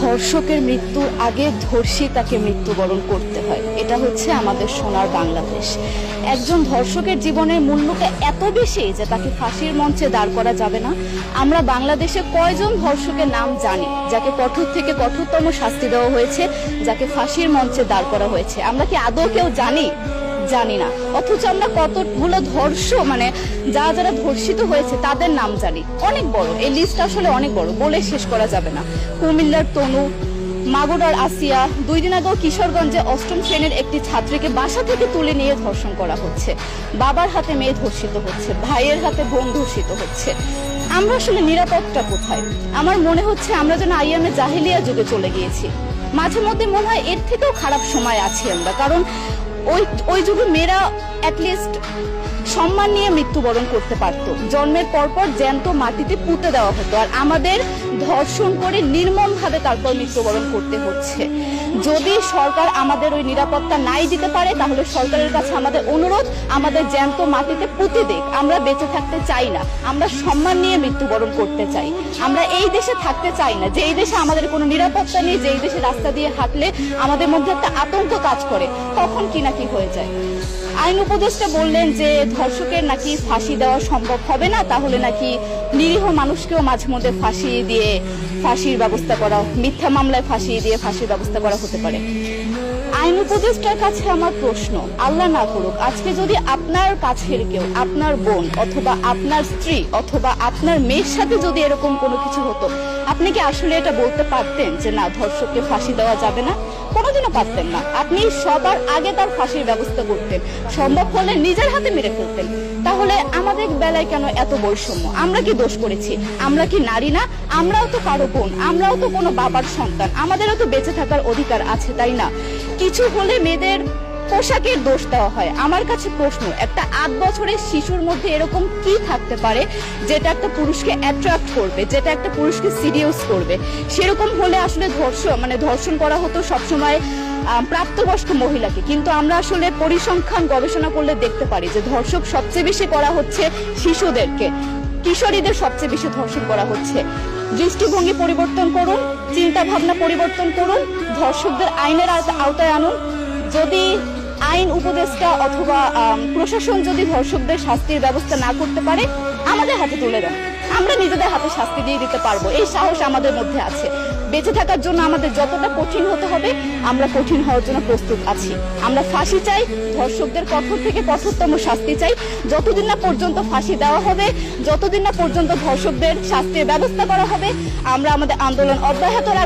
ধর্ষকের মৃত্যুর আগে ধর্ষী তাকে মৃত্যুবরণ করতে হয়, এটা হচ্ছে আমাদের সোনার বাংলাদেশ। একজন ধর্ষকের জীবনের মূল্যটা এত বেশি যে তাকে ফাঁসির মঞ্চে দাঁড় করা যাবে না। আমরা বাংলাদেশে কয়জন ধর্ষকের নাম জানি যাকে কঠোর থেকে কঠোরতম শাস্তি দেওয়া হয়েছে, যাকে ফাঁসির মঞ্চে দাঁড় করা হয়েছে? আমরা কি আদৌ কেউ জানি না। অথচ আমরা কতগুলো যারা ধর্ষিত হয়েছে তাদের নাম জানি, অনেক বড়। এই লিস্ট আসলে অনেক বড়, বলে শেষ করা যাবে না। কুমিল্লার তনু, মাগুরার আসিয়া, 2 দিন আগেও কিশোরগঞ্জে 8ম শ্রেণীর একটি ছাত্রীকে বাসা থেকে তুলে নিয়ে ধর্ষণ করা হচ্ছে। বাবার হাতে মেয়ে ধর্ষিত হচ্ছে, ভাইয়ের হাতে বোন ধর্ষিত হচ্ছে। আমরা আসলে নিরাপদটা কোথায়? আমার মনে হচ্ছে আমরা যেন আইয়ামে জাহেলিয়া যুগে চলে গিয়েছি। মাঝে মধ্যে মনে হয় এর থেকেও খারাপ সময় আছি আমরা, কারণ ওই যুগে মেয়েরা অ্যাটলিস্ট সম্মান নিয়ে মৃত্যুবরণ করতে পারত। জন্মের পরপর জ্যান্ত মাটিতে পুঁতে দেওয়া হতো, আর আমাদের ধর্ষণ করে নির্মমভাবে তারপর মৃত্যুবরণ করতে হচ্ছে। যদি সরকার আমাদের ওই নিরাপত্তা নাই দিতে পারে, তাহলে সরকারের কাছে আমাদের অনুরোধ, আমাদের জ্যান্ত মাটিতে পুঁতে দেখ। আমরা বেঁচে থাকতে চাই না, আমরা সম্মান নিয়ে মৃত্যুবরণ করতে চাই। আমরা এই দেশে থাকতে চাই না যে এই দেশে আমাদের কোনো নিরাপত্তা নেই, যে এই দেশে রাস্তা দিয়ে হাঁটলে আমাদের মধ্যে একটা আতঙ্ক কাজ করে, তখন কি না কি হয়ে যায়। আইন উপদেষ্টা বললেন যে ধর্ষকের নাকি ফাঁসি দেওয়া সম্ভব হবে না, তাহলে নাকি নিরীহ মানুষকেও মাঝে মধ্যে ফাঁসির ব্যবস্থা করা, মিথ্যা মামলায় ফাঁসিয়ে দিয়ে ফাঁসির ব্যবস্থা করা হতে পারে। আইন উপদেষ্টার কাছে আমার প্রশ্ন, আল্লাহ না করুক আজকে যদি আপনার কাছের কেউ, আপনার বোন অথবা আপনার স্ত্রী অথবা আপনার মেয়ের সাথে যদি এরকম কোনো কিছু হতো, আপনি কি আসলে এটা বলতে পারতেন যে না, ধর্ষককে ফাঁসি দেওয়া যাবে না? কোনোদিনও পারতেন না। আপনি সবার আগে তার ফাঁসির ব্যবস্থা করতেন, সম্ভব হলে নিজের হাতে মেরে ফেলতেন। তাহলে আমাদের বেলায় কেন এত বৈষম্য? আমরা কি দোষ করেছি? আমরা কি নারী না? আমরাও তো কারো বোন, আমরাও তো কোনো বাবার সন্তান, আমাদেরও তো বেঁচে থাকার অধিকার আছে, তাই না? কিছু হলে মেয়েদের পোশাকের দোষ দেওয়া হয়। আমার কাছে প্রশ্ন, একটা 8 বছরের শিশুর মধ্যে এরকম কি থাকতে পারে যেটা একটা পুরুষকে অ্যাট্রাক্ট করবে, যেটা একটা পুরুষকে সিরিয়াস করবে? সেরকম হলে আসলে ধর্ষণ করা হতো সবসময় প্রাপ্তবয়স্ক মহিলাকে। কিন্তু আমরা আসলে পরিসংখ্যান গবেষণা করলে দেখতে পারি যে ধর্ষক সবচেয়ে বেশি করা হচ্ছে শিশুদেরকে, কিশোরীদের সবচেয়ে বেশি ধর্ষণ করা হচ্ছে। দৃষ্টিভঙ্গি পরিবর্তন করুন, চিন্তা ভাবনা পরিবর্তন করুন, ধর্ষকদের আইনের আওতায় আনুন। যদি আইন উপদেষ্টা অথবা প্রশাসন যদি ধর্ষকদের শাস্তির ব্যবস্থা না করতে পারে, আমাদের হাতে তুলে দেন, আমরা নিজেদের হাতে শাস্তি দিয়ে দিতে পারবো। এই সাহস আমাদের মধ্যে আছে। বেঁচে থাকার জন্য আমাদের যতটা কঠিন হতে হবে, আমরা কঠিন হওয়ার জন্য প্রস্তুত আছি। আমরা ফাঁসি চাই, ধর্ষকদের কঠোর থেকে কঠোরতম শাস্তি চাই। যতদিন না পর্যন্ত ফাঁসি দেওয়া হবে, যতদিন না পর্যন্ত ধর্ষকদের শাস্তির ব্যবস্থা করা হবে, আমরা আমাদের আন্দোলন অব্যাহত রাখবো।